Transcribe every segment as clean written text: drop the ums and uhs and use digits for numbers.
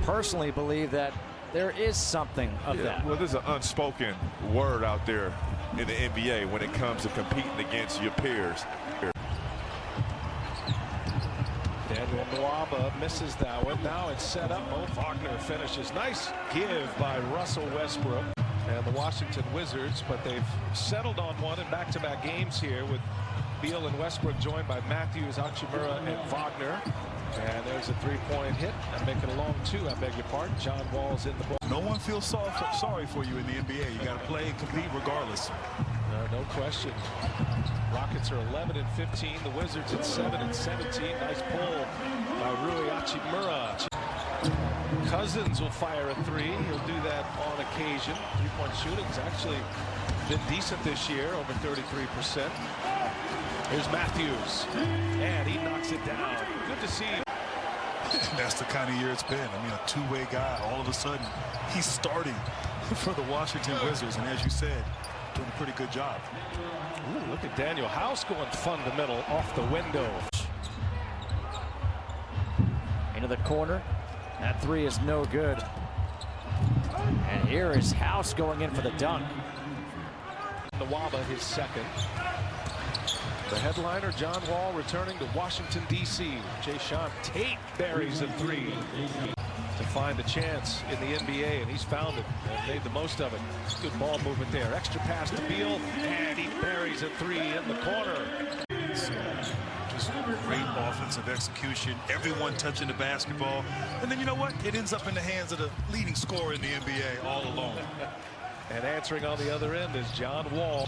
personally believe that there is something of that. Well, there's an unspoken word out there in the NBA when it comes to competing against your peers. Daniel Nwaba misses that one. Now it's set up. Mo Wagner finishes. Nice give by Russell Westbrook and the Washington Wizards, but they've settled on one in back-to-back games here with Beal and Westbrook joined by Matthews, Hachimura, and Wagner. And there's a three-point hit. I'm making a long two, I beg your pardon. John Wall's in the ball. No one feels sorry for you in the NBA. You got to play and compete regardless. No question. Rockets are 11-15. The Wizards at 7-17. Nice pull by Rui Hachimura. Cousins will fire a three. He'll do that on occasion. Three-point shooting's actually been decent this year, over 33%. Here's Matthews, and he knocks it down. Good to see him. That's the kind of year it's been. I mean, a two-way guy. All of a sudden, he's starting for the Washington Wizards, and as you said, doing a pretty good job. Ooh, look at Daniel House going fundamental off the window. Into the corner. That three is no good. And here is House going in for the dunk. Nwaba, his second. The headliner, John Wall, returning to Washington, D.C. Jae'Sean Tate buries a three to find a chance in the NBA, and he's found it and made the most of it. Good ball movement there. Extra pass to Beal, and he buries a three in the corner. Just great offensive execution. Everyone touching the basketball. And then you know what? It ends up in the hands of the leading scorer in the NBA all alone. And answering on the other end is John Wall.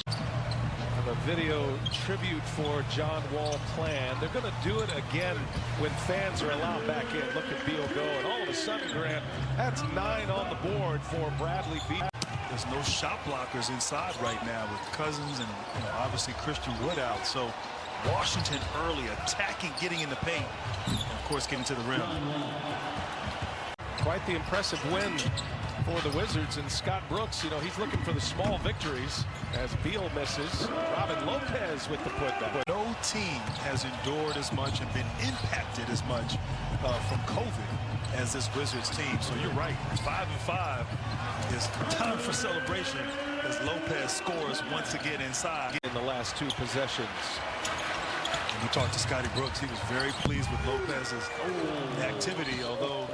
A video tribute for John Wall plan. They're going to do it again when fans are allowed back in. Look at Beal go, and all of a sudden, Grant, that's 9 on the board for Bradley Beal. There's no shot blockers inside right now with Cousins and obviously Christian Wood out. So Washington early attacking, getting in the paint, and of course getting to the rim. Quite the impressive win for the Wizards, and Scott Brooks, he's looking for the small victories as Beal misses. Robin Lopez with the putback. No team has endured as much and been impacted as much from COVID as this Wizards team. So you're right, 5-5 is time for celebration as Lopez scores once again inside. In the last two possessions. When we talked to Scotty Brooks, he was very pleased with Lopez's activity, although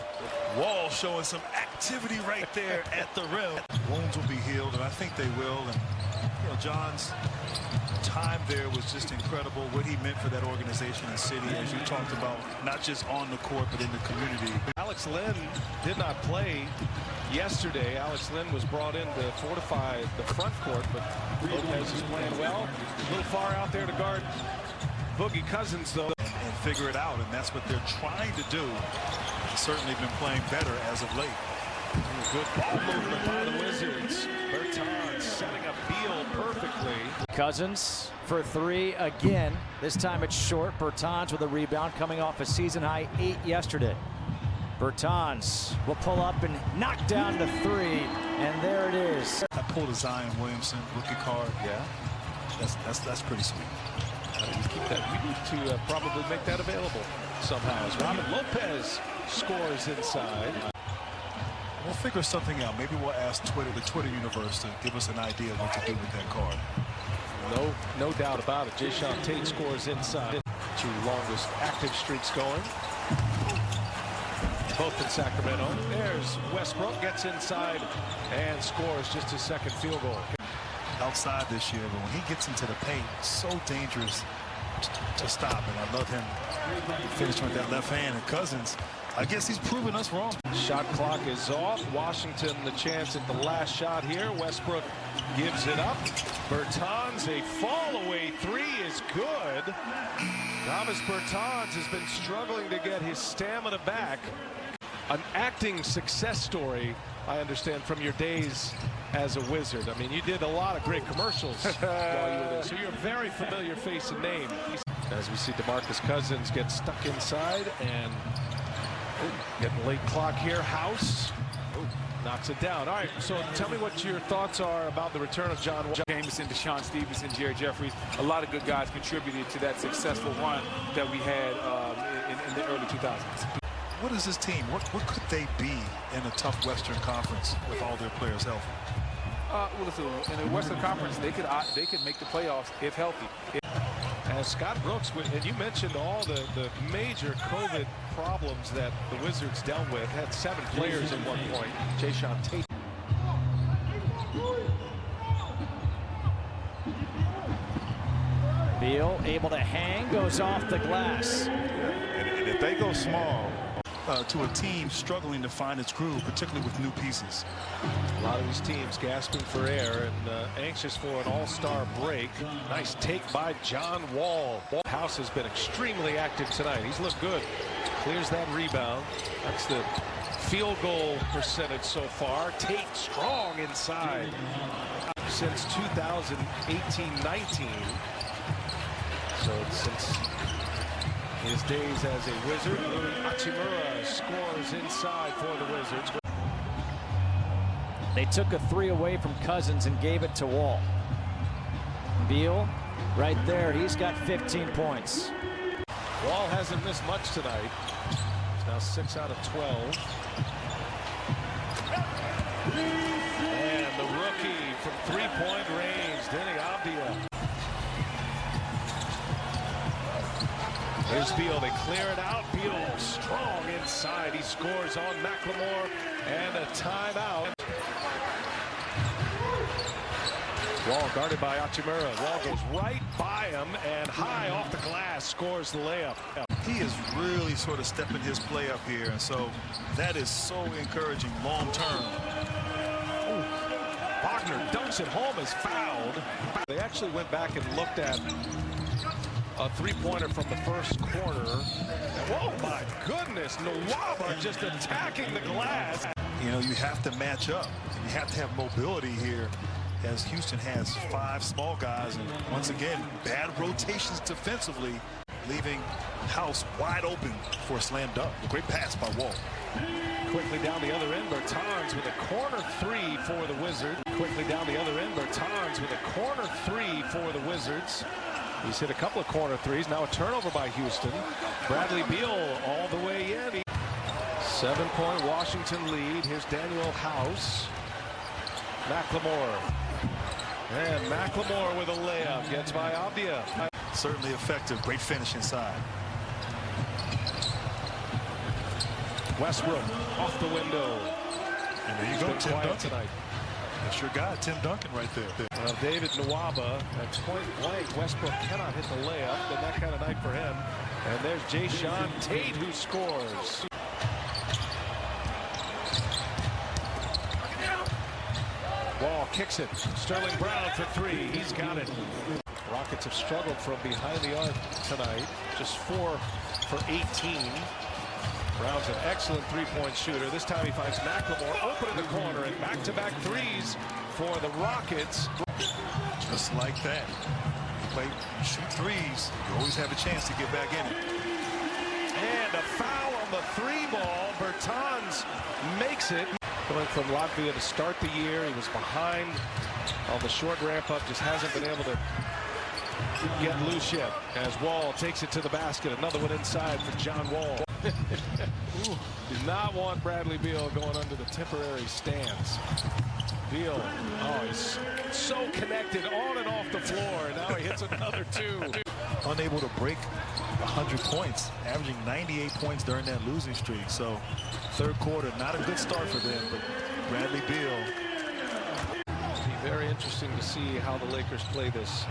Wall showing some activity right there at the rim. Wounds will be healed, and I think they will. And John's time there was just incredible. What he meant for that organization and city, as you talked about, not just on the court, but in the community. Alex Len did not play yesterday. Alex Len was brought in to fortify the front court, but Lopez is playing well. A little far out there to guard Boogie Cousins, though. And figure it out, and that's what they're trying to do. Certainly been playing better as of late. Good ball movement by the Wizards. Bertans setting up Beal perfectly. Cousins for three again. This time it's short. Bertans with a rebound coming off a season-high 8 yesterday. Bertans will pull up and knock down the three, and there it is. I pulled a Zion Williamson rookie card. Yeah, that's pretty sweet. You keep that. You need to probably make that available somehow. As Robin Lopez scores inside. We'll figure something out. Maybe we'll ask the Twitter universe to give us an idea of what to do with that card. No doubt about it. Jae'Sean Tate scores inside. 2 longest active streaks going. Both in Sacramento. There's Westbrook, gets inside and scores just his second field goal. Outside this year, but when he gets into the paint, so dangerous to stop. And I love him finishing with that left hand. And Cousins, I guess he's proven us wrong. Shot clock is off. Washington the chance at the last shot here. Westbrook gives it up. Bertans, a fall-away three is good. Davis Bertans has been struggling to get his stamina back. An acting success story, I understand, from your days as a Wizard. I mean, you did a lot of great commercials while you were there, so you're a very familiar face and name. As we see DeMarcus Cousins get stuck inside, and getting late clock here. House knocks it down. All right, so tell me what your thoughts are about the return of John Wall. Jameson, Deshaun Stevenson, Jerry Jeffries, a lot of good guys contributed to that successful run that we had in the early 2000s. what is this team? What could they be in a tough Western Conference with all their players healthy? Well, listen, in the Western Conference, they could make the playoffs if healthy. As Scott Brooks, and you mentioned all the major COVID problems that the Wizards dealt with, had 7 players at one point. Jayshawn Tate. Beal able to hang, goes off the glass. And if they go small, to a team struggling to find its groove, particularly with new pieces. A lot of these teams gasping for air and anxious for an all-star break. Nice take by John Wall. House has been extremely active tonight. He's looked good. Clears that rebound. That's the field goal percentage so far. Tate strong inside. Since 2018-19. So since his days as a Wizard, Hachimura scores inside for the Wizards. They took a 3 away from Cousins and gave it to Wall. Beal, right there, he's got 15 points. Wall hasn't missed much tonight. He's now 6 out of 12. And the rookie from three-point range, Denny Avdia. Here's Beal, they clear it out. Beal strong inside. He scores on McLemore and a timeout. Wall guarded by Hachimura. Wall goes right by him and high off the glass scores the layup. He is really sort of stepping his play up here, and so that is so encouraging long term. Wagner dunks it home, is fouled. They actually went back and looked at a three-pointer from the first quarter. Oh my goodness, Nwaba just attacking the glass. You know, you have to match up. You have to have mobility here, as Houston has 5 small guys, and once again, bad rotations defensively, leaving House wide open for a slam dunk. A great pass by Wall. Quickly down the other end, Bertans with a corner 3 for the Wizards. Quickly down the other end, Bertans with a corner 3 for the Wizards. He's hit a couple of corner threes. Now a turnover by Houston. Bradley Beal all the way in. 7-point Washington lead. Here's Daniel House. McLemore. And McLemore with a layup. Gets by Avdia. Certainly effective. Great finish inside. Westbrook off the window. And there you go, Tim Duncan tonight. That's your guy, Tim Duncan, right there. David Nwaba at point blank. Westbrook cannot hit the layup, and that kind of night for him. And there's Jayshawn Tate who scores. Wall kicks it. Sterling Brown for 3. He's got it. Rockets have struggled from behind the arc tonight. Just 4 for 18. Brown's an excellent three-point shooter. This time he finds McLemore open in the corner, and back-to-back threes for the Rockets. Just like that. You shoot threes, you always have a chance to get back in it. And a foul on the 3-ball. Bertans makes it. Coming from Latvia to start the year. He was behind on the short ramp-up. Just hasn't been able to get loose yet. As Wall takes it to the basket. Another one inside for John Wall. Did not want Bradley Beal going under the temporary stands. Beal, oh, he's so connected on and off the floor. And now he hits another 2. Unable to break 100 points, averaging 98 points during that losing streak. So third quarter, not a good start for them, but Bradley Beal. It'll be very interesting to see how the Lakers play this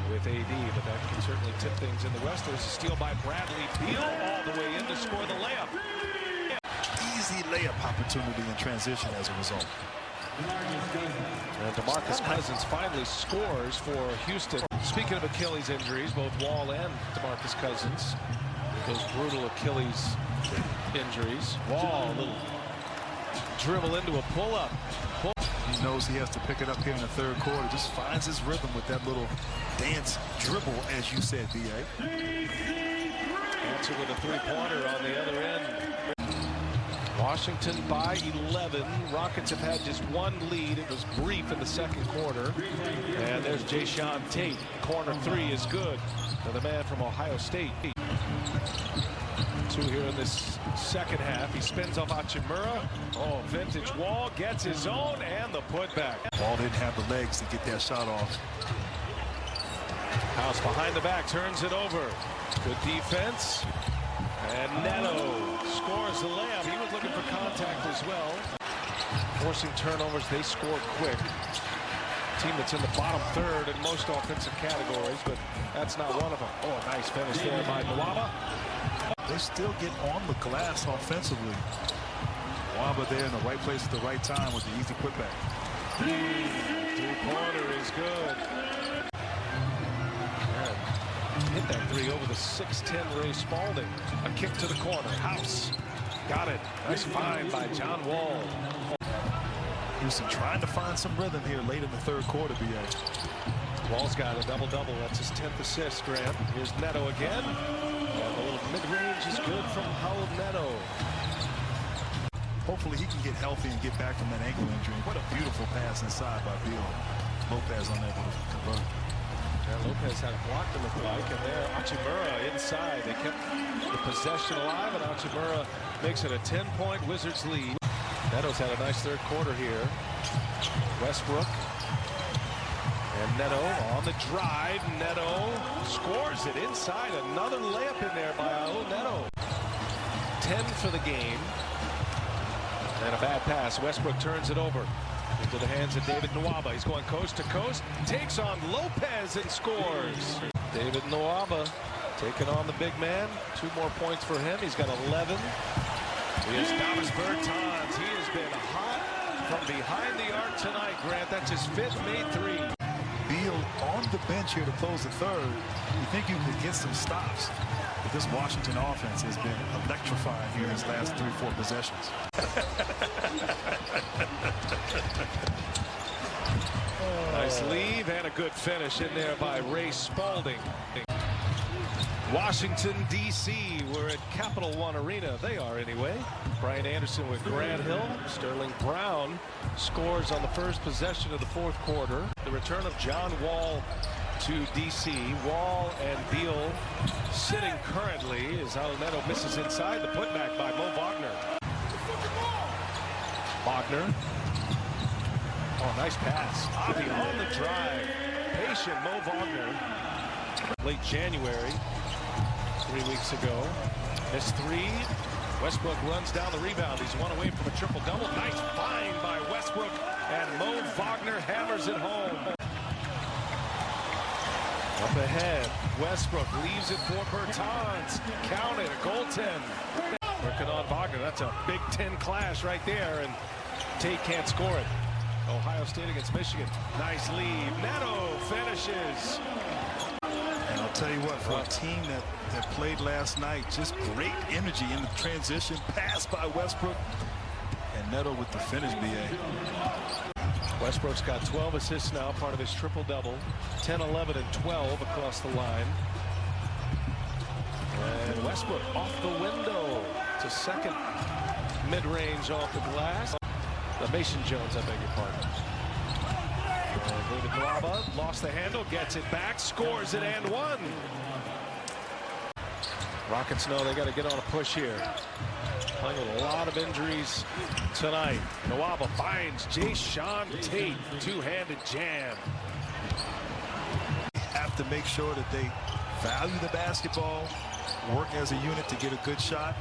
with AD, but that can certainly tip things in the West. There's a steal by Bradley Beal all the way in to score the layup. Easy layup opportunity in transition as a result. And DeMarcus Cousins finally scores for Houston. Speaking of Achilles injuries, both Wall and DeMarcus Cousins, those brutal Achilles injuries. Wall, a little dribble into a pull-up. He knows he has to pick it up here in the third quarter. Just finds his rhythm with that little dance dribble, as you said, D.A. Answer with a three-pointer on the other end. Washington by 11. Rockets have had just one lead. It was brief in the second quarter. And there's Jayshawn Tate. Corner 3 is good for the man from Ohio State. 2 2 here in this second half. He spins off Hachimura. Oh, vintage Wall gets his own and the putback. Wall didn't have the legs to get that shot off. House behind the back, turns it over. Good defense. And Neto scores the layup. He was looking for contact as well. Forcing turnovers, they score quick. Team that's in the bottom third in most offensive categories, but that's not one of them. Oh, nice finish there by Nwaba. They still get on the glass offensively. Nwaba there in the right place at the right time with the easy putback. Three-pointer is good. Hit that three over the 6'10" Ray Spalding. A kick to the corner. House got it. Nice find by John Wall. Houston trying to find some rhythm here late in the third quarter, B.A. Wall's got a double-double. That's his 10th assist, Grant. Here's Neto again. And the little mid-range is good from Howell Neto. Hopefully he can get healthy and get back from that ankle injury. What a beautiful pass inside by Beal. Lopez unable to convert. And Lopez had a block to look like, and there Hachimura inside. They kept the possession alive, and Hachimura makes it a 10-point Wizards lead. Neto's had a nice third quarter here. Westbrook and Neto on the drive. Neto scores it inside. Another layup in there by Neto. 10 for the game. And a bad pass. Westbrook turns it over into the hands of David Nwaba. He's going coast to coast. Takes on Lopez and scores. David Nwaba taking on the big man. 2 more points for him. He's got 11. Here's Davis Bertans. He has been hot from behind the arc tonight, Grant. That's his 5th made 3. Beal on the bench here to close the third. You think you could get some stops. But this Washington offense has been electrifying here in his last 3-4 possessions. Nice leave and a good finish in there by Ray Spalding. Washington, D.C. We're at Capital One Arena. They are anyway. Brian Anderson with Grant Hill. Sterling Brown scores on the first possession of the fourth quarter. The return of John Wall to D.C. Wall and Beal sitting currently as Neto misses inside. The putback by Mo Wagner. Wagner. Oh, nice pass. Avi on the drive. Patient Mo Wagner. Late January. 3 weeks ago. Missed 3. Westbrook runs down the rebound. He's 1 away from a triple-double. Nice find by Westbrook. And Mo Wagner hammers it home. Up ahead. Westbrook leaves it for Bertans. Count it. A goaltend. Working on Wagner. That's a Big Ten clash right there. And Tate can't score it. Ohio State against Michigan. Nice lead. Neto finishes. And I'll tell you what, for a team that played last night, just great energy in the transition. Pass by Westbrook. And Neto with the finish, B.A. Westbrook's got 12 assists now, part of his triple-double. 10, 11, and 12 across the line. And Westbrook off the window. It's a second mid-range off the glass. Mason Jones, I beg your pardon. David Nwaba lost the handle, gets it back, scores it, and 1. Rockets know they got to get on a push here. Playing with a lot of injuries tonight. Nwaba finds Jayshawn Tate. Two-handed jam. Have to make sure that they value the basketball, work as a unit to get a good shot,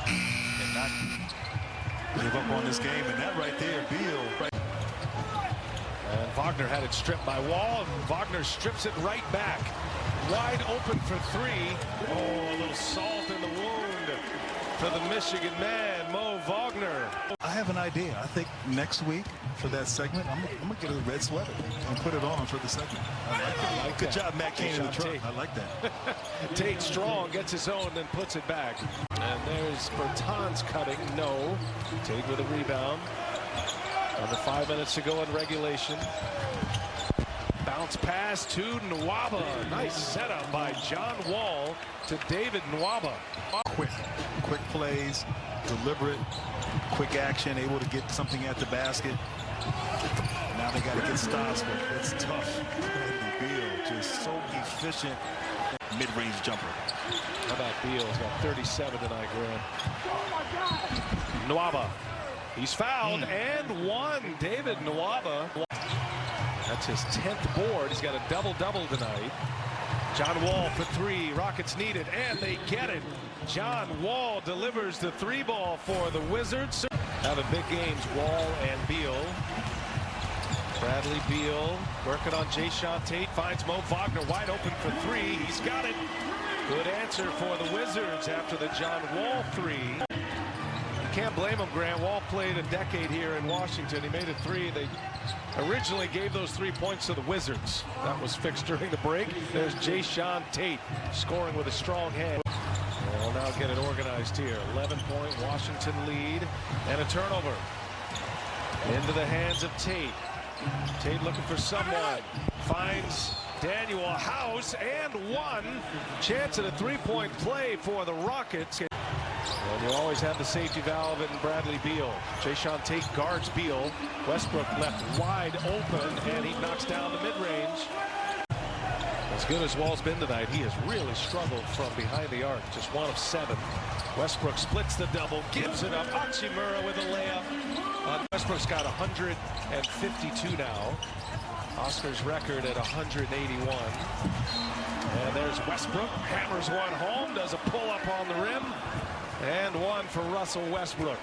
and not give up on this game. And that right there, Beal. And Wagner had it stripped by Wall, and Wagner strips it right back. Wide open for 3. Oh, a little salt in the wound for the Michigan man, Mo Wagner. I have an idea. I think next week for that segment, I'm going to get a red sweater and put it on for the segment. I like that. Good job, Matt Cain in the truck. I like that. Tate strong, gets his own, then puts it back. And there's Bertans cutting. No. Tate with a rebound. Under 5 minutes to go in regulation. Bounce pass to Nwaba. Nice setup by John Wall to David Nwaba. Quick plays, deliberate, quick action, able to get something at the basket. Now they got to get stops, but it's tough. Beal just so efficient Mid-range jumper. How about Beal? He's got 37 tonight, Graham. Nwaba. He's fouled and one. David Nwaba. That's his 10th board. He's got a double-double tonight. John Wall for three. Rockets need it, and they get it. John Wall delivers the three ball for the Wizards. Having big games, Wall and Beal. Bradley Beal working on Jayshawn Tate. Finds Mo Wagner wide open for three. He's got it. Good answer for the Wizards after the John Wall three. You can't blame him, Grant. Wall played a decade here in Washington. He made a three. They originally gave those 3 points to the Wizards. That was fixed during the break. There's Jayshawn Tate scoring with a strong hand. We'll now get it organized here. 11-point Washington lead and a turnover. Into the hands of Tate. Tate looking for someone. Finds Daniel House and one. Chance at a three-point play for the Rockets. And you always have the safety valve in Bradley Beal. Jayshawn Tate guards Beal. Westbrook left wide open, and he knocks down the mid-range. As good as Wall's been tonight, he has really struggled from behind the arc. Just 1 of 7. Westbrook splits the double, gives it up. Hachimura with a layup. Westbrook's got 152 now. Oscar's record at 181. And there's Westbrook. Hammers one home. Does a pull-up on the rim. And one for Russell Westbrook.